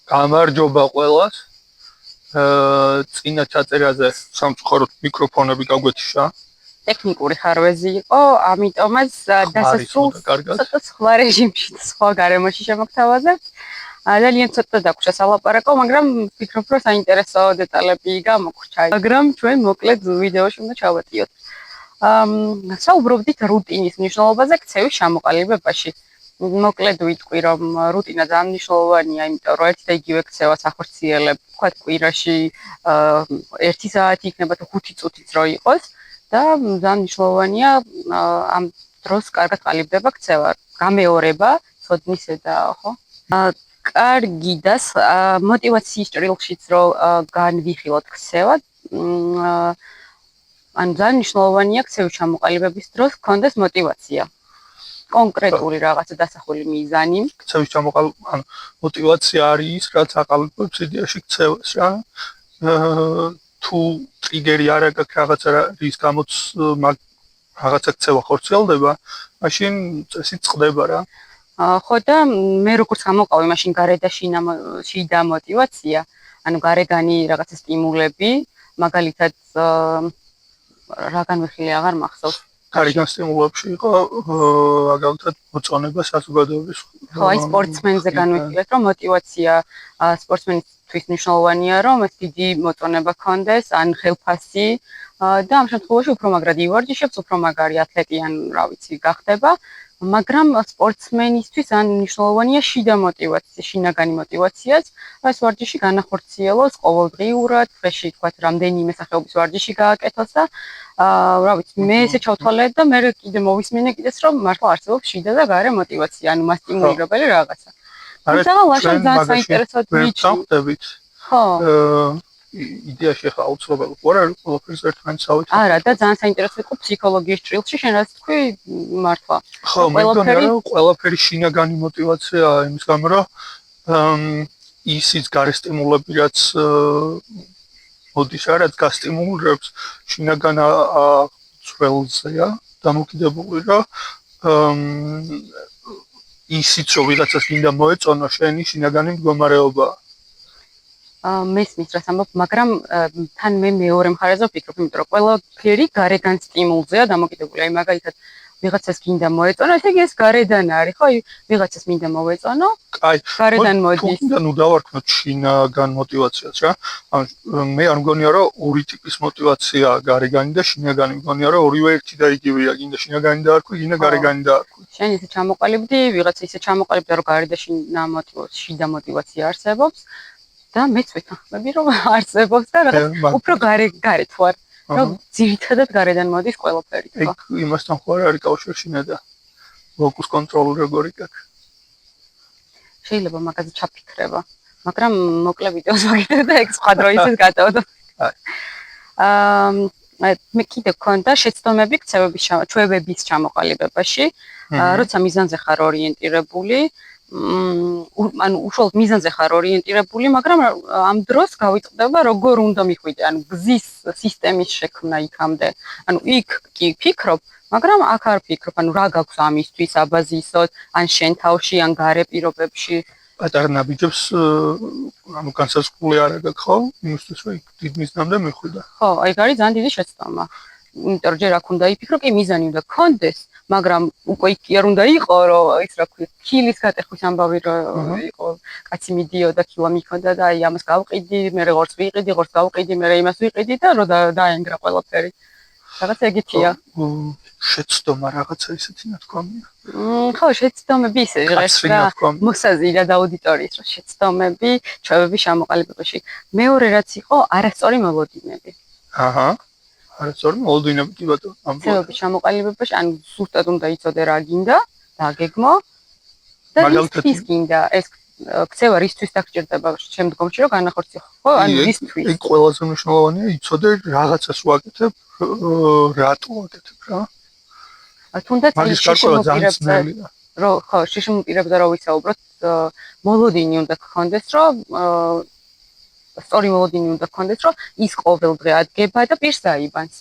გამარჯობა ყველას. წინა ჩაწერაზე სამწუხაროდ მიკროფონები გაგვეთიშა. ტექნიკური ხარვეზი იყო, ამიტომაც დასასრულს ცოტა სხვა რეჟიმში, სხვა გარემოში შემოგთავაზებთ. ძალიან ცოტა დაგვჭირდა სალაპარაკო, მაგრამ ვფიქრობ, რომ საინტერესო დეტალები გამოგვრჩა. მაგრამ ჩვენ მოკლედ ვიდეოში უნდა ჩავატიოთ. საუბრობდით რუტინის მნიშვნელობაზე ქცევის ჩამოყალიბებაში. მოკლედ ვიტყვი, რომ რუტინა ძალიან მნიშვნელოვანია, იმიტომ რომ ერთი და იგივე ქცევას ახორციელებ, ვთქვათ, კვირაში 1 საათი იქნება თუ 5 წუთიც რო იყოს და ძალიან მნიშვნელოვანია ამ დროს კარგად ყალიბდება ქცევა. გამეორება, ცოდნისედა, ხო? კარგი და мотиваციის ჭრილშიც რო განვიხილოთ ქცევა, ან ძალიან მნიშვნელოვანია ქცევის ჩამოყალიბების დროს გქონდეს мотиваცია. კონკრეტული რაღაცა დასახული მიზანი. ქცევის ჩამოყალიბება, мотиваცია არის ის, რაც აყალიბებს იდეაში ქცევას რა. თუ ტრიგერი არ აქვს რაღაცა რის გამოც რაღაცა ქცევა ხორციელდება, მაშინ წესი წყდება რა. ხო და მე როგორც გამოვყავი მაშინ გარეთ და შიდა мотиваცია, ანუ გარეგანი რაღაცა სტიმულები, მაგალითად რა განვიხილე აღარ მახსოვს. გარეგან სტიმულებში იყო მაგალითად მოწონება საზოგადოების. ხო, აი სპორტსმენზე განვიხილეთ, რომ мотиваცია სპორტსმენისთვის მნიშვნელოვანია, რომ ეს დიდი მოწონება ჰქონდეს, ან ხელფასი და ამ შემთხვევაში უფრო მაგრად ივარჯიშებს, უფრო მაგარი ათლეტი ან რა ვიცი გახდება. მაგრამ სპორტსმენისთვის ძალიან მნიშვნელოვანია შიდა мотиваცია, შინაგანი мотиваციაც, ეს ვარჯიში განახორციელოს ყოველდღიურად, დღეში თქვათ რამდენიმე სახეობის ვარჯიში გააკეთოს და რა ვიცი, მე ესე ჩავთვალე და მე კიდე მოვისმინე კიდეც, რომ მართლა არსებობს შიდა და გარე мотиваცია, ანუ მასტიმულირებელი რაღაცა. თუმცა ლაშა ძალიან საინტერესოდ ვიჭრით. ხო. იდეაში ხა აუცილებელი ყურა ყველაფერს ერთმანეთს ავიცავ. არა და ძალიან საინტერესო იყო ფსიქოლოგიის ჭრილში, შენ რაც თქვი, მართლა. ხო, მე მგონია რომ ყველაფერი შინაგანი мотиваციაა, იმის გამო რომ ისიც გარე სტიმულები რაც მოდის რაც გასტიმულირებს შინაგან ძველზეა დამოკიდებული რომ ისიც რომ ვიღაცას გინდა მოეწონო შენი შინაგანი მდგომარეობა. მესმის რას ამბობ, მაგრამ თან მე მეორე მხარეზე ვფიქრობ, იმიტომ რომ ყველაფერი გარეგან სტიმულზეა დამოკიდებული. აი მაგალითად ვიღაცას გინდა მოეწონო, ესე იგი ეს გარედან არის, ხო? აი ვიღაცას მინდა მოვეწონო. კაი. გარედან მოდის. თუნდაც ნუ დავარქმოთ შინაგან мотиваციას რა. მე არ მგონია რომ ორი ტიპის мотиваციაა გარეგანი და შინაგანი. მგონია რომ ორივე ერთი და იგივეა, გინდა შინაგანი დაარქვი, გინდა გარეგანი დაარქვი. შენ ისე ჩამოყალიბდი, ვიღაცა ისე ჩამოყალიბდა, რომ გარე და შიდა мотиваცია არსებობს. და მეც ვეთანხმები რომ არსებობს და რაღაც უფრო გარეთ ვარ რომ ძირითადად გარედან მოდის ყველაფერი თქო. ეგ იმასთან ხო არ არის კავშირში და ლოკუს კონტროლი როგორი გაქვს. შეიძლება მაგაზე ჩაფიქრება, მაგრამ მოკლე ვიდეოს ვაგებ და ეგ სხვა დროისას გადავდო. მე კიდე გქონდა შეცდომები ქცევების ჩამოყალიბებაში, როცა მიზანზე ხარ ორიენტირებული, ანუ უშუალოდ მიზანზე ხარ ორიენტირებული, მაგრამ ამ დროს გავიწყდება როგორ უნდა მიხვიდე, ანუ გზის სისტემის შექმნა იქამდე. ანუ იქ კი ფიქრობ, მაგრამ აქ არ ფიქრობ, ანუ რა გაქვს ამისთვის აბაზისოდ, ან შენ თავში, ან გარე პირობებში. პატარა ნაბიჯებს ანუ განსაზღვრული არ აქვს ხო? იმისთვის რომ დიდ მიზნამდე მიხვიდა. ხო, აი არის ძალიან დიდი შეცდომა. იმიტომ რომ ჯერ აქ უნდა იფიქრო, კი მიზანი უნდა გქონდეს, მაგრამ უკვე კი არ უნდა იყო, რომ ის რა ქვია, ქილის გატეხვის ამბავი რომ იყო, კაცი მიდიოდა, ქილა მიქონდა და აი ამას გავყიდი, მე როგორც ვიყიდი, როგორც გავყიდი, მე იმას ვიყიდი და რომ დაენგრა ყველაფერი. რაღაც ეგეთია. შეცდომა რაღაცა ისეთი ნათქვამია. ხო, შეცდომები ისე ღირს და მოსაზრდა და აუდიტორიის რომ შეცდომები ჩვევების ჩამოყალიბებაში. მეორე რაც იყო არასწორი მოლოდინები. აჰა. არასწორი მოლოდინები კი ბატონო. ქცევების ჩამოყალიბებაში, ანუ ზუსტად უნდა იცოდე რა გინდა, დაგეგმო და რისთვის გინდა ეს ქცევა რისთვის დაგჭირდება შემდგომში რომ განახორციელო. ხო, ანუ რისთვის. ეგ ყველაზე მნიშვნელოვანია იცოდე რაღაცას ვაკეთებ, რატო ვაკეთებ რა. თუნდაც შიშმოპირებდა რომ ვისაუბროთ, მოლოდინი უნდა გქონდეს, რომ სწორი მოლოდინი უნდა გქონდეს, რომ ის ყოველ დღე ადგება და პირს დაიბანს.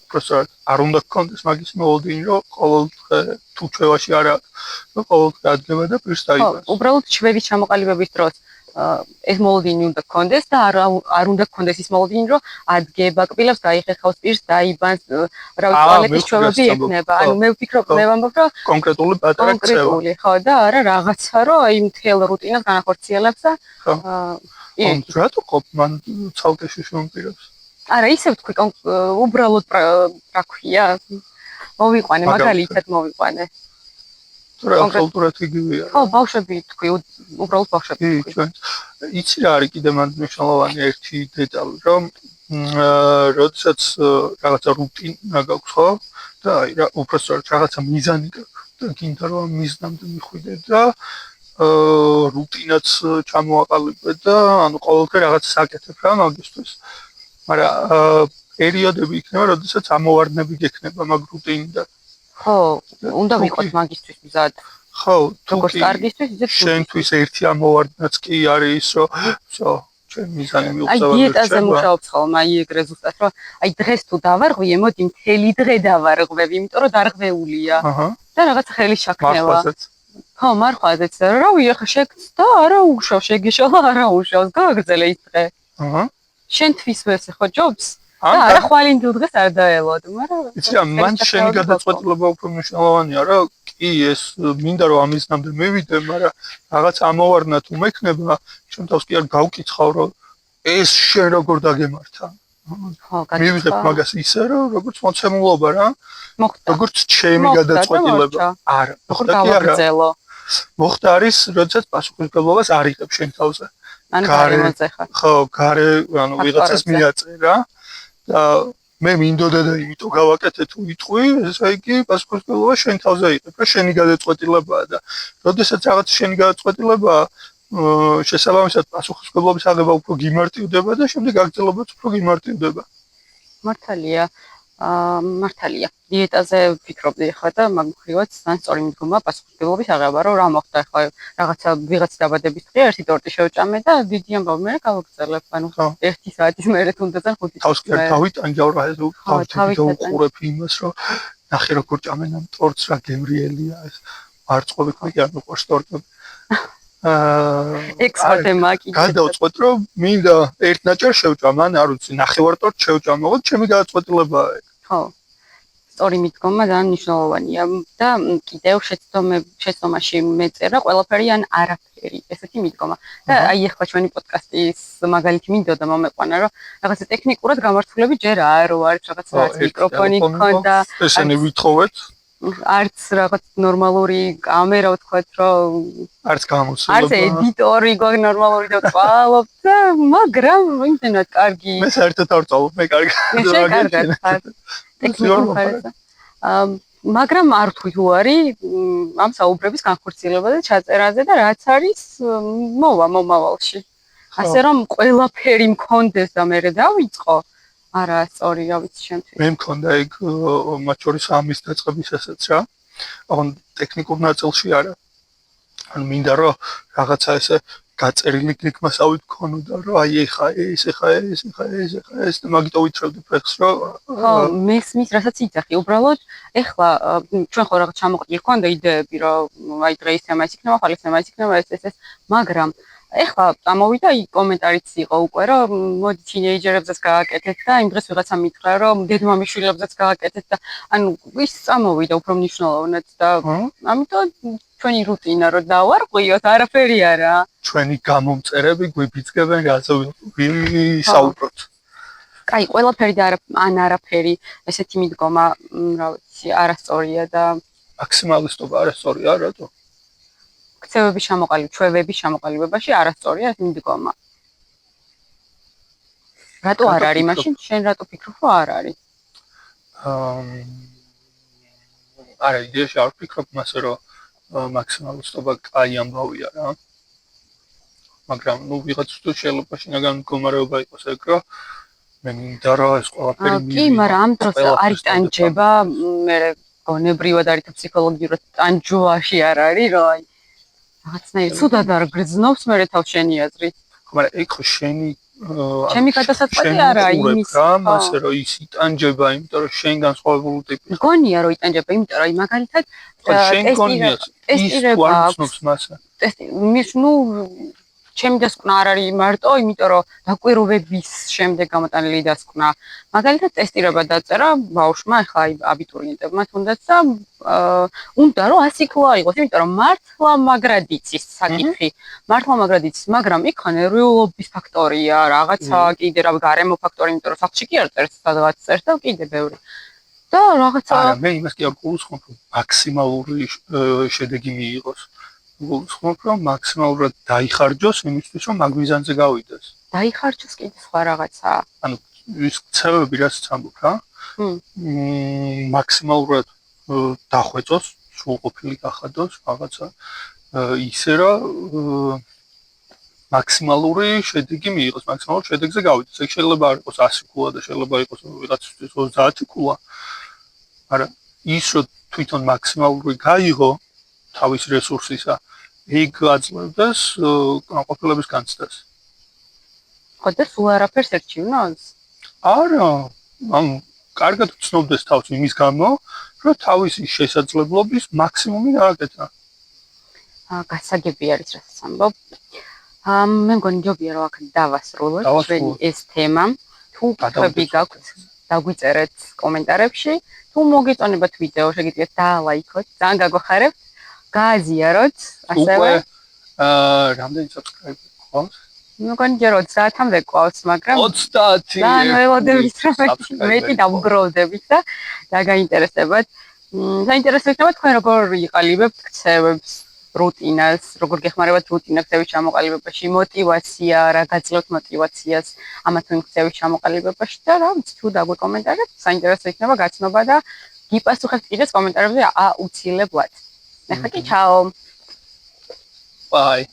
უბრალოდ არ უნდა გქონდეს მაგის მოლოდინი, რომ ყოველდღე თუ ჩვევაში არ აქვს, რომ ყოველდღე ადგება და პირს დაიბანს. უბრალოდ ჩვევის ჩამოყალიბების დროს ეს მოლოდინი უნდა გქონდეს და არ უნდა გქონდეს ის მოლოდინი, რომ ადგება, კბილებს გაიხეხავს, პირს დაიბანს, რა ვიცი, ტუალეტის ჩვევები ექნება. ანუ მე ვფიქრობ, მე ვამბობ, რომ კონკრეტული პატარა ქცევა. კონკრეტული, ხო, და არა რაღაცა, რომ აი მთელ რუტინას განახორციელებს და რატო ყოფ მან ცალკე შეშმომპირებს? არა, ისევ თქვი, უბრალოდ რა ქვია, მოვიყვანე, მაგალითად მოვიყვანე. თორე აბსოლუტურად იგივეა. ხო, ბავშვები თქვი, უბრალოდ ბავშვები თქვი. იცი რა არის კიდე მან მნიშვნელოვანი ერთი დეტალი, რომ როდესაც რაღაცა რუტინა გაქვს, ხო? და აი რა უბრალოდ რაღაცა მიზანი გაქვს და გინდა რომ მიზნამდე მიხვიდე და რუტინაც ჩამოაყალიბე და ანუ ყოველდღე რაღაცას აკეთებ რა მაგისთვის. მაგრამ პერიოდები იქნება, როდესაც ამოვარდნები გექნება მაგ რუტინიდან. ხო, უნდა ვიყოთ მაგისთვის მზად. ხო, როგორც კარგისთვის, ისე შენთვის ერთი ამოვარდნაც კი არის ის, რომ всё, ჩემი მიზანი მიუღწევა. აი დიეტაზე მუშაობს ხოლმე, აი ეგრე ზუსტად, რომ აი დღეს თუ დავარღვიე, მოდი მთელი დღე დავარღვევ, იმიტომ რომ დარღვეულია. და რაღაც ხელის შაქნევა. ხო, მარხვაზეც. რა ვიცი, ახლა შეგცდა, არა უშავს, შეგეშალა, არა უშავს, გააგრძელე ის დღე. შენთვის ვესე ხო ჯობს? და არა ხვალინდილ დღეს არ დაელოდ, მაგრამ იცი რა, მან შენი გადაწყვეტილება უფრო მნიშვნელოვანია, რა კი ეს მინდა რომ ამისნამდე მივიდე, მაგრამ რაღაც ამოვარდნა თუ მექნება, შენ თავს კი არ გავკითხავ, რომ ეს შენ როგორ დაგემართა. ხო, მივიღებ მაგას ისე, რომ როგორც მოცემულობა რა. როგორც ჩემი გადაწყვეტილება. არა, როგორ გავაგრძელო. მოხდა არის, როდესაც პასუხისმგებლობას არ იღებ შენ თავზე. ანუ გარე მოწეხა. ხო, გარე, ანუ ვიღაცას მიაწერა და მე მინდოდა და იმიტომ გავაკეთე თუ იტყვი, ესე იგი პასუხისმგებლობა შენ თავზე იღებ და შენი გადაწყვეტილებაა და როდესაც რაღაც შენი გადაწყვეტილებაა, შესაბამისად პასუხისმგებლობის აღება უფრო გიმარტივდება და შემდეგ გაგრძელებაც უფრო გიმარტივდება. მართალია. მართალია. დიეტაზე ვფიქრობდი ახლა და მაგ მხრივაც ძალიან სწორი მიდგომა პასუხისმგებლობის აღება, რომ რა მოხდა ახლა რაღაცა ვიღაც დაბადების დღეა, ერთი ტორტი შევჭამე და დიდი ამბავი მე გავაგრძელებ, ანუ 1 საათის მერე თუნდაც 5 წუთის. თავს კი არ დავიტანჯავ რა ეს დავუყურებ იმას, რომ ნახე როგორ ჭამენ ამ ტორტს, რა გემრიელია ეს. მარწყობი მე კი არ მიყვარს ტორტები. ექსპერტე მაკი. გადავწყვეტ რომ მინდა ერთ ნაჭარ შევჭამ, ან არ ვიცი, ნახევარ ტორტ შევჭამ, მოკლედ ჩემი გადაწყვეტილებაა ეგ. ხო. სწორი მიდგომა ძალიან მნიშვნელოვანია და კიდევ შეცდომაში მეწერა ყველაფერი ან არაფერი, ესეთი მიდგომა. და აი ახლა ჩვენი პოდკასტის მაგალითი მინდოდა მომეყვანა, რომ რაღაცა ტექნიკურად გამართულები ჯერ არ არის, რაღაცა მიკროფონი გქონდა. ესენი ვითხოვეთ. არც რაღაც ნორმალური კამერა ვთქვათ, რომ არც გამოცდილება. არც ედიტორი გვაქვს ნორმალური და ვყალობ და მაგრამ იმდენად კარგი. მე საერთოდ არ ვწავლობ, მე კარგი. მე კარგად ხარ. ტექნიკურ მხარეზე. მაგრამ არ ვთქვი თუ არის ამ საუბრების განხორციელება და ჩაწერაზე და რაც არის მოვა მომავალში. ასე რომ ყველაფერი მქონდეს და მე დავიწყო. არა, სწორი, რა ვიცი შემთხვევით. მე მქონდა ეგ მათ შორის ამის დაწყების ესეც რა. ან ტექნიკურ ნაწილში არა. ანუ მინდა რომ რაღაცა ესე გაწერილი გლიკმასავით ქონოდა, რომ აი ეხა ეს და მაგიტო ვითრევდი ფეხს, რომ ხო, მესმის, რასაც იცახი, უბრალოდ ეხლა ჩვენ ხო რაღაც ჩამოყდი ქონდა იდეები, რომ აი დღე ისე ამას იქნება, ხვალ ისე ამას იქნება, ეს, მაგრამ ეხლა წამოვიდა აი კომენტარიც იყო უკვე რომ მოდი თინეიჯერებსაც გააკეთეთ და იმ დღეს ვიღაცა მითხრა რომ დედმამიშვილებსაც გააკეთეთ და ანუ ის წამოვიდა უფრო მნიშვნელოვნად და ამიტომ ჩვენი რუტინა რომ დავარღვიოთ არაფერი არა ჩვენი გამომწერები გვიბიძგებენ რაზე ვისაუბროთ კაი ყველაფერი და ან არაფერი ესეთი მიდგომა რა ვიცი არასწორია და მაქსიმალისტობა არასწორია რატო ქცევების ჩამოყალიბებაში, ჩამოყალიბებაში არასწორია ეს მიდგომა. რატო არ არის მაშინ? შენ რატო ფიქრობ, რომ არ არის? არა, იდეაში არ ვფიქრობ მასე, რომ მაქსიმალისტობა კაი ამბავია რა. მაგრამ ნუ ვიღაც თუ შეიძლება შინაგან მდგომარეობა იყოს ეგ, რომ მე მინდა რომ ეს ყველაფერი მივიღო. კი, მაგრამ ამ დროს არის ტანჯება, მე გონებრივად არის ფსიქოლოგიურად ტანჯვაში არ არის, რომ აი რაღაცნაირად ცუდად არ გრძნობს მე თავს შენი აზრით. მაგრამ ეგ ხო შენი ჩემი გადასაწყვეტი არა იმის რა, მასე რომ ის იტანჯება, იმიტომ რომ შენ განსხვავებული ტიპის. მგონია რომ იტანჯება, იმიტომ რომ მაგალითად შენ გონია ის თუ არ უცნობს მასა. ნუ ჩემი დასკვნა არ არის მარტო, იმიტომ რომ დაკვირვების შემდეგ გამოტანილი დასკვნა. მაგალითად ტესტირება დაწერა ბავშვმა, ახლა აი აბიტურიენტებმა თუნდაც და უნდა რომ 100 ქულა იყოს, იმიტომ რომ მართლა მაგრად იცის საკითხი. მართლა მაგრამ იქ ნერვიულობის ფაქტორია, რაღაცა კიდე რა გარემო ფაქტორი, იმიტომ რომ საფში კი არ წერს, სადღაც წერს და კიდე ბევრი. და რაღაცა არა, მე იმას კი არ გულისხმობ, რომ მაქსიმალური შედეგი მიიღოს. გულისხმობ, რომ მაქსიმალურად დაიხარჯოს იმისთვის, რომ მაგ მიზანზე გავიდეს. დაიხარჯოს კიდე სხვა რაღაცაა. ანუ ის ცევები რაც ამბობ რა. მაქსიმალურად დახვეწოს, სრულყოფილი გახადოს რაღაცა ისე რომ მაქსიმალური შედეგი მიიღოს, მაქსიმალურ შედეგზე გავიდეს. ეგ შეიძლება არ იყოს 100 ქულა და შეიძლება იყოს ვიღაცისთვის 30 ქულა. მაგრამ ის რომ თვითონ მაქსიმალური გაიღო თავის რესურსისა, ეგ აძლევდეს განყოფილების განცდას. ხო და სულ არაფერს ერჩივნოს? არა, ანუ კარგად ვცნობდეს თავს იმის გამო, რომ თავისი შესაძლებლობის მაქსიმუმი გააკეთა. გასაგები არის რასაც ამბობ. მე მგონი ჯობია რომ აქ დავასრულოთ ჩვენი ეს თემა. თუ კითხვები გაქვთ, დაგვიწერეთ კომენტარებში. თუ მოგეწონებათ ვიდეო, შეგიძლიათ დაალაიქოთ, ძალიან გაგვახარებთ. გააზიაროთ, ასევე რამდენი subscribe გყავს? მე მგონი ჯერ 30-მდე გყავს, მაგრამ 30. ძალიან ველოდებით რომ მეტი დავგროვდებით და დაგაინტერესებათ. საინტერესო იქნება თქვენ როგორ იყალიბებთ ქცევებს, რუტინას, როგორ გეხმარებათ რუტინა ქცევის ჩამოყალიბებაში, мотиваცია, რა გაძლევთ мотиваციას ამა თუ იმ ქცევის ჩამოყალიბებაში და რა ვიცი, თუ დაგვეკომენტარებთ, საინტერესო იქნება გაცნობა და გიპასუხებთ კიდეც კომენტარებზე აუცილებლად. ახლა კი, ჩაო. Bye.